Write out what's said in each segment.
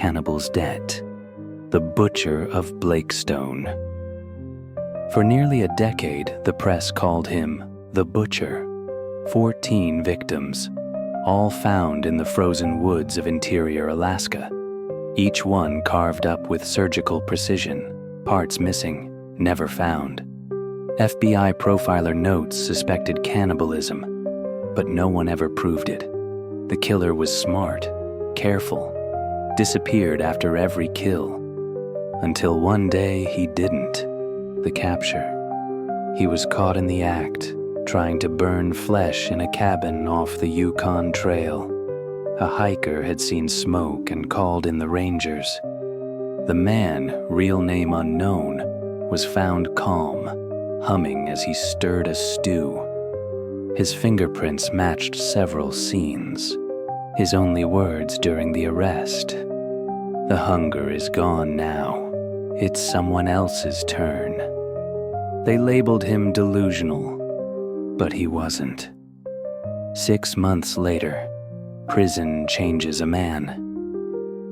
cannibal's debt, the Butcher of Blakestone. For nearly a decade, the press called him the Butcher. 14 victims, all found in the frozen woods of interior Alaska, each one carved up with surgical precision, parts missing, never found. FBI profiler notes suspected cannibalism, but no one ever proved it. The killer was smart, careful, disappeared after every kill, until one day he didn't. The capture. He was caught in the act, trying to burn flesh in a cabin off the Yukon Trail. A hiker had seen smoke and called in the rangers. The man, real name unknown, was found calm, humming as he stirred a stew. His fingerprints matched several scenes, his only words during the arrest. The hunger is gone now. It's someone else's turn. They labeled him delusional, but he wasn't. 6 months later, prison changes a man.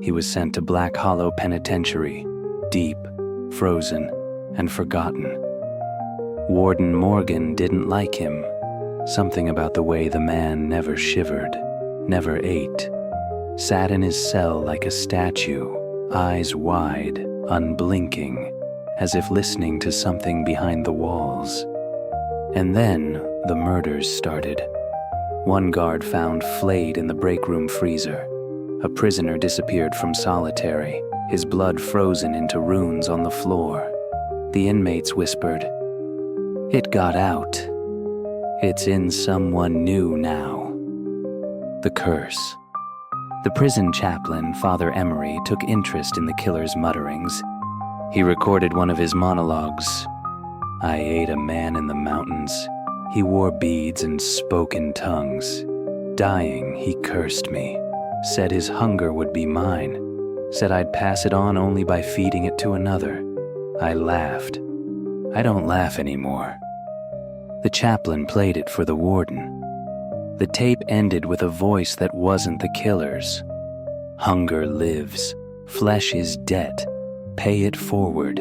He was sent to Black Hollow Penitentiary, deep, frozen, and forgotten. Warden Morgan didn't like him. Something about the way the man never shivered, never ate, sat in his cell like a statue, eyes wide, unblinking, as if listening to something behind the walls. And then the murders started. One guard found flayed in the break room freezer. A prisoner disappeared from solitary, his blood frozen into runes on the floor. The inmates whispered, "It got out. It's in someone new now." The curse. The prison chaplain, Father Emery, took interest in the killer's mutterings. He recorded one of his monologues. "I ate a man in the mountains. He wore beads and spoke in tongues. Dying, he cursed me, said his hunger would be mine, said I'd pass it on only by feeding it to another. I laughed. I don't laugh anymore." The chaplain played it for the warden. The tape ended with a voice that wasn't the killer's. "Hunger lives. Flesh is debt. Pay it forward."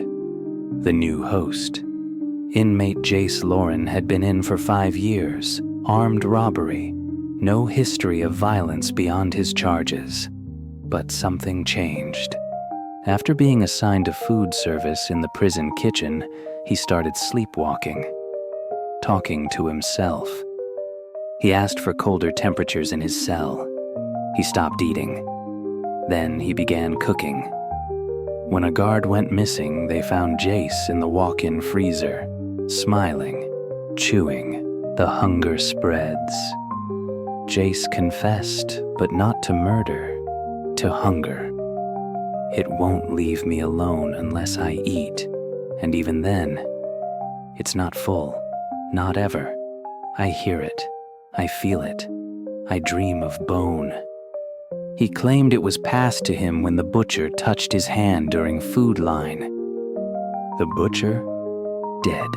The new host. Inmate Jace Lauren had been in for 5 years, armed robbery, no history of violence beyond his charges. But something changed. After being assigned to food service in the prison kitchen, he started sleepwalking, talking to himself. He asked for colder temperatures in his cell. He stopped eating. Then he began cooking. When a guard went missing, they found Jace in the walk-in freezer, smiling, chewing. The hunger spreads. Jace confessed, but not to murder, to hunger. "It won't leave me alone unless I eat, and even then, it's not full, not ever. I hear it, I feel it, I dream of bone." He claimed it was passed to him when the butcher touched his hand during food line. The butcher, dead,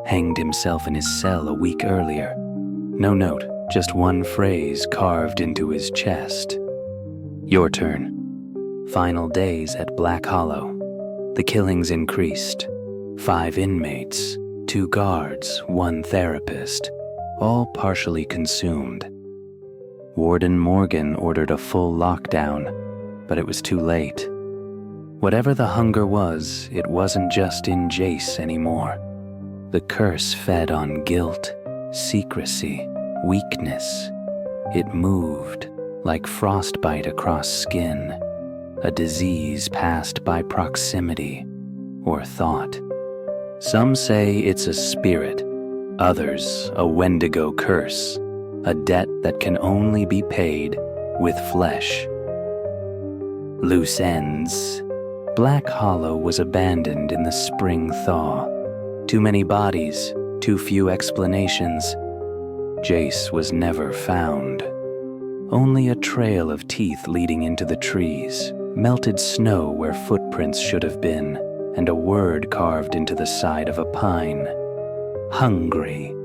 hanged himself in his cell a week earlier. No note, just one phrase carved into his chest. Your turn. Final days at Black Hollow. The killings increased. 5 inmates, 2 guards, 1 therapist, all partially consumed. Warden Morgan ordered a full lockdown, but it was too late. Whatever the hunger was, it wasn't just in Jace anymore. The curse fed on guilt, secrecy, weakness. It moved like frostbite across skin, a disease passed by proximity or thought. Some say it's a spirit, others a Wendigo curse, a debt that can only be paid with flesh. Loose ends. Black Hollow was abandoned in the spring thaw. Too many bodies, too few explanations. Jace was never found. Only a trail of teeth leading into the trees, melted snow where footprints should have been, and a word carved into the side of a pine. Hungry.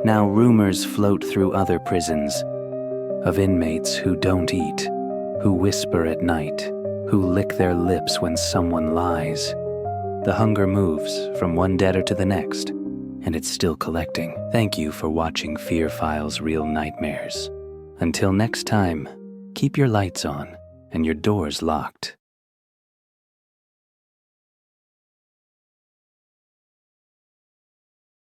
Now rumors float through other prisons of inmates who don't eat, who whisper at night, who lick their lips when someone lies. The hunger moves from one debtor to the next, and it's still collecting. Thank you for watching Fear Files Real Nightmares. Until next time, keep your lights on and your doors locked.